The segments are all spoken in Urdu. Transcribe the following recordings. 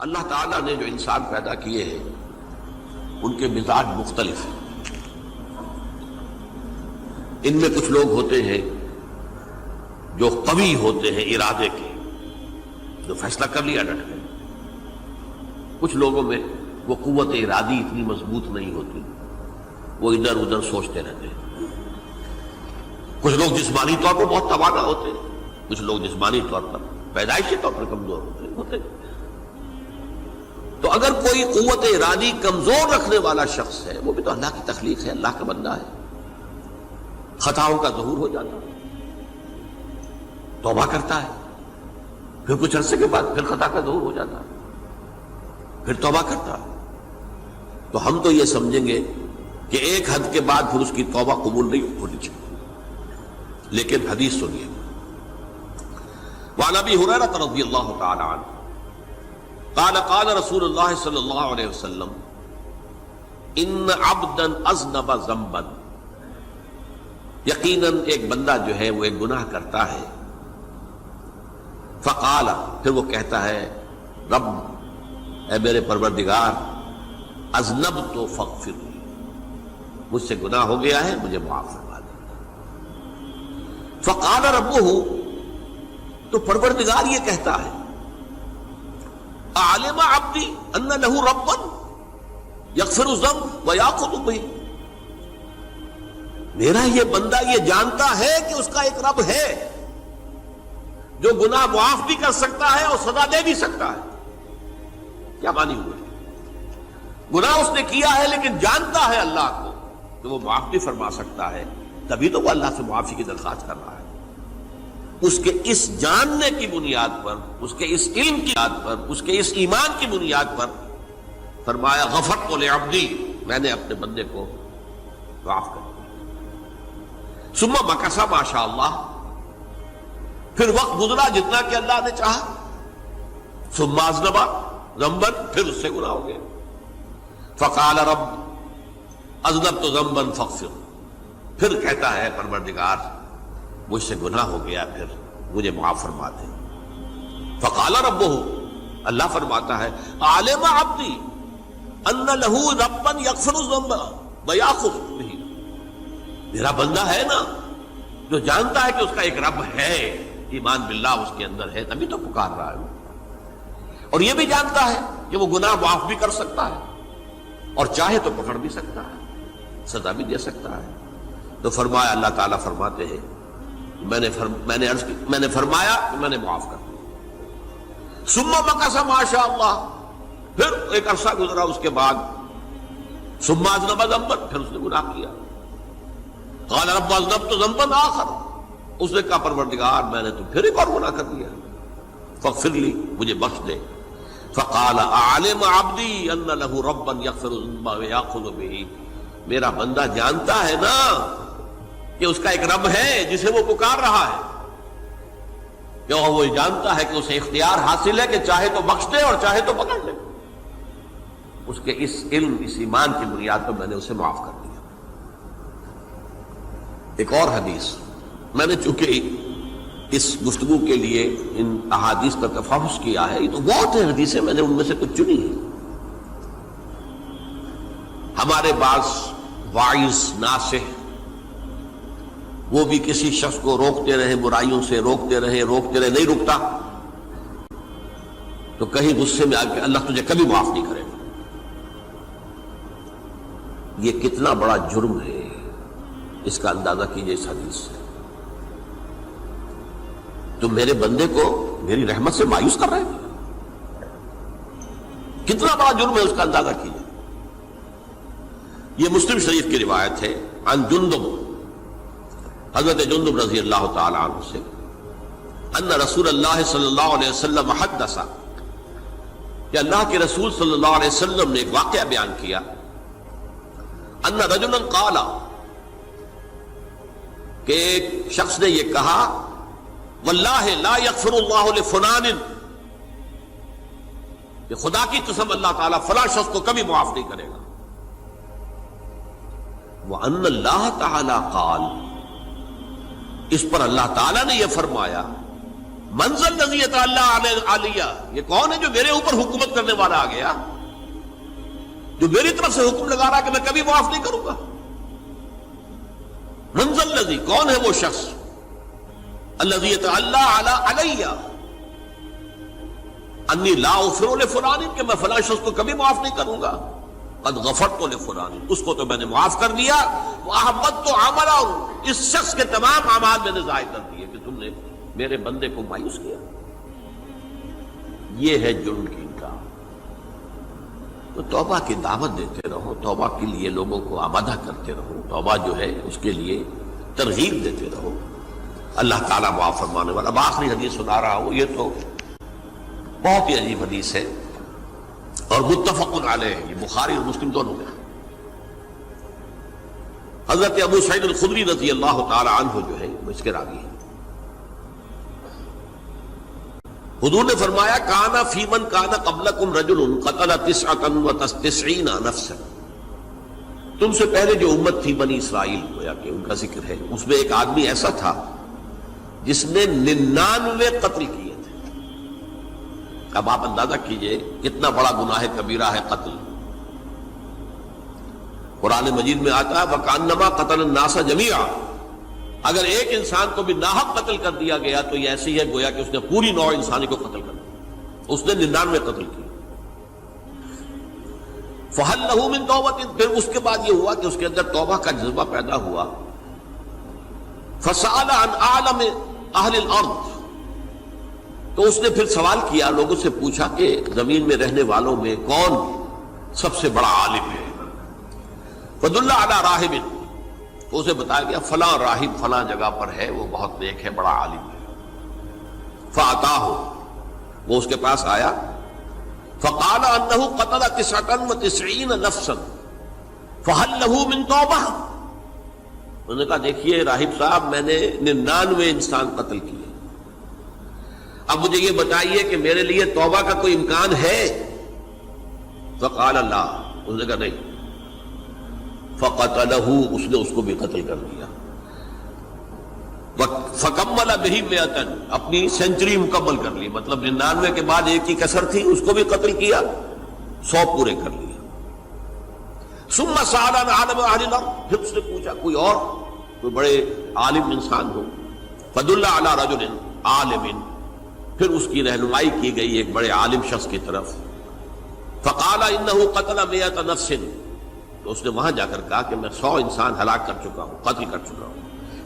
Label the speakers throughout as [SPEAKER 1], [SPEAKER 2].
[SPEAKER 1] اللہ تعالیٰ نے جو انسان پیدا کیے ہیں ان کے مزاج مختلف ہیں۔ ان میں کچھ لوگ ہوتے ہیں جو قوی ہوتے ہیں ارادے کے، جو فیصلہ کر لیا ڈٹ گئے۔ کچھ لوگوں میں وہ قوت ارادی اتنی مضبوط نہیں ہوتی، وہ ادھر ادھر سوچتے رہتے ہیں۔ کچھ لوگ جسمانی طور پر بہت توانا ہوتے ہیں، کچھ لوگ جسمانی طور پر پیدائشی طور پر کمزور ہوتے ہیں۔ تو اگر کوئی قوت ارادی کمزور رکھنے والا شخص ہے، وہ بھی تو اللہ کی تخلیق ہے، اللہ کا بندہ ہے، خطاؤں کا ظہور ہو جاتا ہے، توبہ کرتا ہے، پھر کچھ عرصے کے بعد پھر خطا کا ظہور ہو جاتا ہے، پھر توبہ کرتا ہے، تو ہم تو یہ سمجھیں گے کہ ایک حد کے بعد پھر اس کی توبہ قبول نہیں ہونی چاہیے۔ لیکن حدیث سنیے، وعن ابی ہریرہ رضی اللہ تعالی عنہ قال قال رسول اللہ صلی اللہ علیہ وسلم ان عبدا اذنب ذنبا، یقیناً ایک بندہ جو ہے وہ ایک گناہ کرتا ہے، فقال، پھر وہ کہتا ہے رب، اے میرے پروردگار، اذنبت فاغفر لی، مجھ سے گناہ ہو گیا ہے، مجھے معاف فرما دے۔ فقال ربہ، تو پروردگار یہ کہتا ہے اعلم عبدی ان لہ ربا یغفر الذنب ویأخذ بہ، میرا یہ بندہ یہ جانتا ہے کہ اس کا ایک رب ہے جو گناہ معاف بھی کر سکتا ہے اور سزا دے بھی سکتا ہے۔ کیا معنی ہوئے؟ گناہ اس نے کیا ہے لیکن جانتا ہے اللہ کو کہ وہ معاف بھی فرما سکتا ہے، تبھی تو وہ اللہ سے معافی کی درخواست کر رہا ہے۔ اس کے اس جاننے کی بنیاد پر، اس کے اس علم کی بنیاد پر، اس کے اس ایمان کی بنیاد پر فرمایا غفرت لعبدی، میں نے اپنے بندے کو معاف کر دیا۔ ثم مکث ما شاء اللہ، پھر وقت گزرا جتنا کہ اللہ نے چاہا۔ ثم اذنب ذنبا، پھر اس سے گناہ ہو گیا۔ فقال رب اذنبت ذنبا فاغفر، پھر کہتا ہے پروردگار مجھ سے گناہ ہو گیا، پھر مجھے معاف فرما دے۔ فقال ربہ، اللہ فرماتا ہے عالم عبدی ان لہ ربا یغفر الذنب ویأخذ بہ، میرا بندہ ہے نا جو جانتا ہے کہ اس کا ایک رب ہے، ایمان باللہ اس کے اندر ہے، تبھی تو پکار رہا ہے، اور یہ بھی جانتا ہے کہ وہ گناہ معاف بھی کر سکتا ہے اور چاہے تو پکڑ بھی سکتا ہے، سزا بھی دے سکتا ہے۔ تو فرمایا، اللہ تعالیٰ فرماتے ہیں میں نے فرمایا کہ میں نے معاف کر دیا۔ ثم مکث ما شاء اللہ، پھر ایک عرصہ گزرا اس کے بعد۔ ثم اذنب ذنبا، پھر اس نے گناہ کیا۔ قال رب اذنبت ذنبا آخر، اس نے کہا پروردگار میں نے تو پھر ایک اور گناہ کر دیا، فاغفر لی، مجھے بخش دے۔ فقال اعلم عبدی ان لہ ربا یغفر الذنب ویأخذ بہ، میرا بندہ جانتا ہے نا کہ اس کا ایک رب ہے جسے وہ پکار رہا ہے، کہ وہ جانتا ہے کہ اسے اختیار حاصل ہے کہ چاہے تو بخش دے اور چاہے تو پکڑ لے۔ اس کے اس علم، اس ایمان کی بنیاد پر میں نے اسے معاف کر دیا۔ ایک اور حدیث، میں نے چونکہ اس گفتگو کے لیے ان احادیث کا تفحص کیا ہے، یہ تو بہت ہیں حدیثیں، میں نے ان میں سے کچھ چنی ہیں۔ ہمارے بعض واعظ ناصح وہ بھی کسی شخص کو روکتے رہے، برائیوں سے روکتے رہے، نہیں رکتا، تو کہیں غصے میں آ کے اللہ تجھے کبھی معاف نہیں کرے گا۔ یہ کتنا بڑا جرم ہے، اس کا اندازہ کیجئے اس حدیث سے۔ تم میرے بندے کو میری رحمت سے مایوس کر رہے ہیں، کتنا بڑا جرم ہے، اس کا اندازہ کیجئے۔ یہ مسلم شریف کی روایت ہے، عن جندب، حضرت جندب رضی اللہ تعالی عنہ سے، ان رسول اللہ صلی اللہ علیہ وسلم حدث، کہ اللہ کے رسول صلی اللہ علیہ وسلم نے ایک واقعہ بیان کیا، ان رجلا قال، کہ ایک شخص نے یہ کہا، واللہ لا یغفر اللہ لفلان، کہ خدا کی قسم اللہ تعالیٰ فلاں شخص کو کبھی معاف نہیں کرے گا۔ وَأَنَّ اللَّهَ تَعَالَى قَالَ، اس پر اللہ تعالیٰ نے یہ فرمایا منزل نزیت اللہ علیہ، یہ کون ہے جو میرے اوپر حکومت کرنے والا آ گیا، جو میری طرف سے حکم لگا رہا کہ میں کبھی معاف نہیں کروں گا؟ منزل نزی، کون ہے وہ شخص؟ الذی اللہ علیہ انی لا اغفر لفلان، کہ میں فلاں شخص کو کبھی معاف نہیں کروں گا، قد غفرت لفلان، اس کو تو میں نے معاف کر دیا، واحبطت عملہ، اس شخص کے تمام اعمال میں نے ضائع کر دیے کہ تم نے میرے بندے کو مایوس کیا۔ یہ ہے جرم کی انکار۔ تو توبہ کی دعوت دیتے رہو، توبہ کے لیے لوگوں کو آمادہ کرتے رہو، توبہ جو ہے اس کے لیے ترغیب دیتے رہو، اللہ تعالیٰ معاف فرمانے والا۔ اب آخری حدیث سنا رہا ہوں، یہ تو بہت ہی عجیب حدیث ہے اور متفق علیہ، یہ بخاری اور مسلم دونوں میں۔ حضرت ابو سعید الخدری رضی اللہ تعالی عنہ جو ہے وہ اس کے راوی ہیں۔ حضور نے فرمایا کانا فی من کانا قبلکم رجل قتل 99 نفسا، تم سے پہلے جو امت تھی بنی اسرائیل، گویا کہ ان کا ذکر ہے، اس میں ایک آدمی ایسا تھا جس نے 99 قتل کیے تھے۔ اب آپ اندازہ کیجئے کتنا بڑا گناہ کبیرہ ہے قتل۔ قرآن مجید میں آتا ہے وَكَأَنَّمَا قَتَلَ النَّاسَ جَمِيعًا، اگر ایک انسان کو بھی ناحق قتل کر دیا گیا تو یہ ایسی ہے گویا کہ اس نے پوری نوع انسانی کو قتل کر دیا، اس نے 99 قتل کیے۔ فَهَلْ لَهُ مِن تَوْبَةٍ، پھر اس کے بعد یہ ہوا کہ اس کے اندر توبہ کا جذبہ پیدا ہوا۔ فَسَأَلَ عَنْ أَعْلَمِ أَهْلِ الْأَرْضِ، تو اس نے پھر سوال کیا، لوگوں سے پوچھا کہ زمین میں رہنے والوں میں کون سب سے بڑا عالم ہے؟ فَدُلَّ عَلَى رَاهِبٍ، تو اسے بتایا گیا فلاں راہب فلاں جگہ پر ہے، وہ بہت نیک ہے، بڑا عالم ہے۔ فَأَتَاهُ، وہ اس کے پاس آیا، فَقَالَ أَنَّهُ قَتَلَ 99 نَفْسًا فَهَلْ لَهُ مِن تَوْبَةٍ، انہوں نے کہا دیکھیے راہب صاحب، میں نے 99 انسان قتل کیے، اب مجھے یہ بتائیے کہ میرے لیے توبہ کا کوئی امکان ہے؟ فَقَالَ لَا، انہوں نے کہا نہیں۔ فَقَتَلَهُ، اس نے اس کو بھی قتل کر دیا۔ فَكَمَّلَ بِهِ 100، اپنی سینچری مکمل کر لی، مطلب 99 کے بعد ایک کی کسر تھی، اس کو بھی قتل کیا، 100 پورے کر لیا۔ ثُمَّ سَأَلَ عَنْ عَالِمِ أَهْلِ الْأَرْضِ، پھر اس نے پوچھا کوئی اور کوئی بڑے عالم انسان ہو۔ فَدُلَّ عَلَى رَجُلٍ عَالِمٍ، پھر اس کی رہنمائی کی گئی ایک بڑے عالم شخص کی طرف۔ فَقَالَ إِنَّهُ قَتَلَ 100 نَفْسٍ، تو اس نے وہاں جا کر کہا کہ میں 100 انسان ہلاک کر چکا ہوں، قتل کر چکا ہوں۔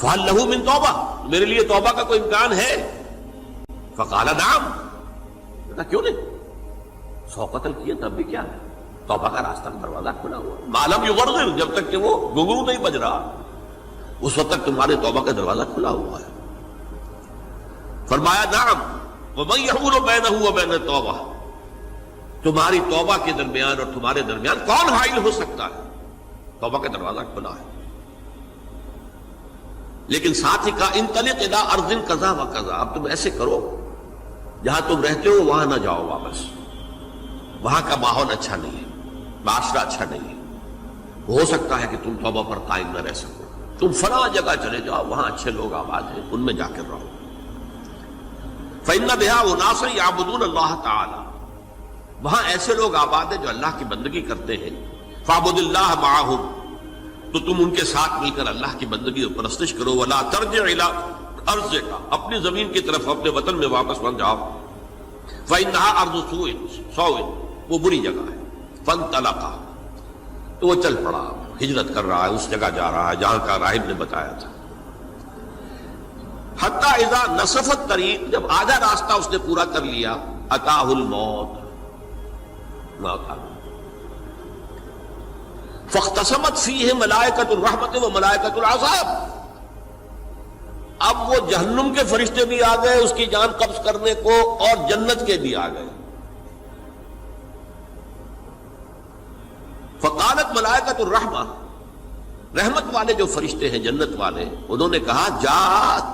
[SPEAKER 1] فَهَلْ لَهُ مِن تَوْبَةٍ، میرے لیے توبہ کا کوئی امکان ہے؟ فَقَالَ نَعَمْ، کہا کیوں نہیں، 100 قتل کیے تب بھی کیا ہے، توبہ کا راستہ دروازہ کھلا ہوا، مَا لَمْ يُغَرْغِرْ، جب تک کہ وہ گھنگرو نہیں بج رہا اس وقت تک تمہارے توبہ کا دروازہ کھلا ہوا ہے۔ فرمایا نعم، وَمَن يَحُولُ بَيْنَهُ وَبَيْنَ التَّوْبَةِ، تمہاری توبہ کے درمیان اور تمہارے درمیان کون حائل ہو سکتا ہے؟ توبہ کا دروازہ کھلا ہے۔ لیکن ساتھ ہی کہا انطلق الی ارض کذا و کذا، اب تم ایسے کرو جہاں تم رہتے ہو وہاں نہ جاؤ واپس، وہاں کا ماحول اچھا نہیں ہے، معاشرہ اچھا نہیں ہے، ہو سکتا ہے کہ تم توبہ پر قائم نہ رہ سکو، تم فلاں جگہ چلے جاؤ، وہاں اچھے لوگ آباد ہیں، ان میں جا کر رہو۔ فإن بها أناسا يعبدون اللہ تعالی، وہاں ایسے لوگ آباد ہیں جو اللہ کی بندگی کرتے ہیں۔ فاعبد اللہ معہم، تو تم ان کے ساتھ مل کر اللہ کی بندگی اور پرستش کرو۔ ولا ترجع الی ارضک، اپنی زمین کی طرف اپنے وطن میں واپس نہ جاؤ۔ فإنها ارض سوء، وہ بری جگہ ہے۔ فانطلقا، تو وہ چل پڑا، ہجرت کر رہا ہے، اس جگہ جا رہا ہے جہاں کا راہب نے بتایا تھا۔ حتی اذا نصف الطریق، جب آدھا راستہ اس نے پورا کر لیا، اتاہ الموت، موت آ گئی۔ فاختصمت فیہ ملائکۃ الرحمت و ملائکۃ العذاب، اب وہ جہنم کے فرشتے بھی آ گئے اس کی جان قبض کرنے کو، اور جنت کے بھی آ گئے۔ فقالت ملائکۃ الرحمہ، رحمت والے جو فرشتے ہیں جنت والے، انہوں نے کہا جا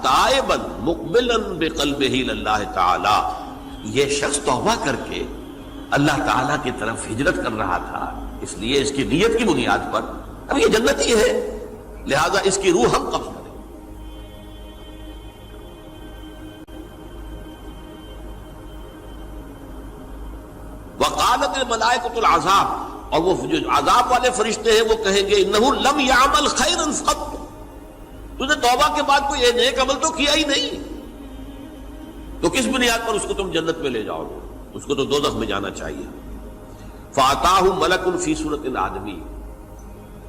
[SPEAKER 1] تائبا مقبلا بقلبہ اللہ تعالی، یہ شخص توبہ کر کے اللہ تعالیٰ کی طرف ہجرت کر رہا تھا، اس لیے اس کی نیت کی بنیاد پر اب یہ جنتی ہے، لہذا اس کی روح ہم قبض کریں۔ وقالت الملائکۃ العذاب، اور وہ جو عذاب والے فرشتے ہیں وہ کہیں گے انہ لم یعمل خیرا قط، تو نے توبہ کے بعد کوئی نیک عمل تو کیا ہی نہیں، تو کس بنیاد پر اس کو تم جنت میں لے جاؤ گے؟ اس کو تو دوزخ میں جانا چاہیے۔ فاتاہ ملک فی صورت الآدمی،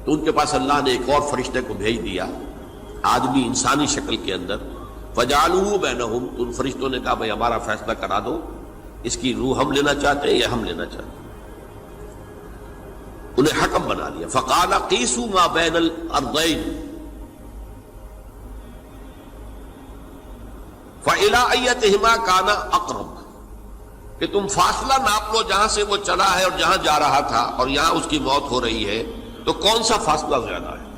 [SPEAKER 1] تو ان کے پاس اللہ نے ایک اور فرشتے کو بھیج دیا آدمی انسانی شکل کے اندر، فجعلوہ بینہم، تو ان فرشتوں نے کہا بھائی ہمارا فیصلہ کرا دو، اس کی روح ہم لینا چاہتے ہیں یا ہم لینا چاہتے ہیں، انہیں حکم بنا لیا۔ فقال قیسوا ما بین الارضین فإلی ایتہما کان اقرب، کہ تم فاصلہ ناپ لو جہاں سے وہ چلا ہے اور جہاں جا رہا تھا اور یہاں اس کی موت ہو رہی ہے، تو کون سا فاصلہ زیادہ ہے؟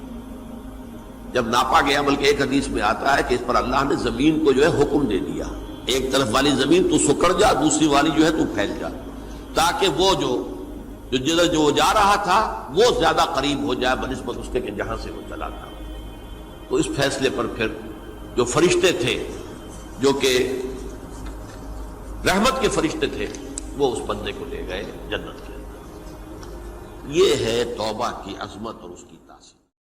[SPEAKER 1] جب ناپا گیا، بلکہ ایک حدیث میں آتا ہے کہ اس پر اللہ نے زمین کو جو ہے حکم دے دیا، ایک طرف والی زمین تو سکڑ جا، دوسری والی جو ہے تو پھیل جا، تاکہ وہ جو جدھر جو جا رہا تھا وہ زیادہ قریب ہو جائے بنسبت اس کے کہ جہاں سے وہ چلا تھا۔ تو اس فیصلے پر پھر جو فرشتے تھے جو کہ رحمت کے فرشتے تھے وہ اس بندے کو لے گئے جنت کے اندر۔ یہ ہے توبہ کی عظمت اور اس کی تاثیر۔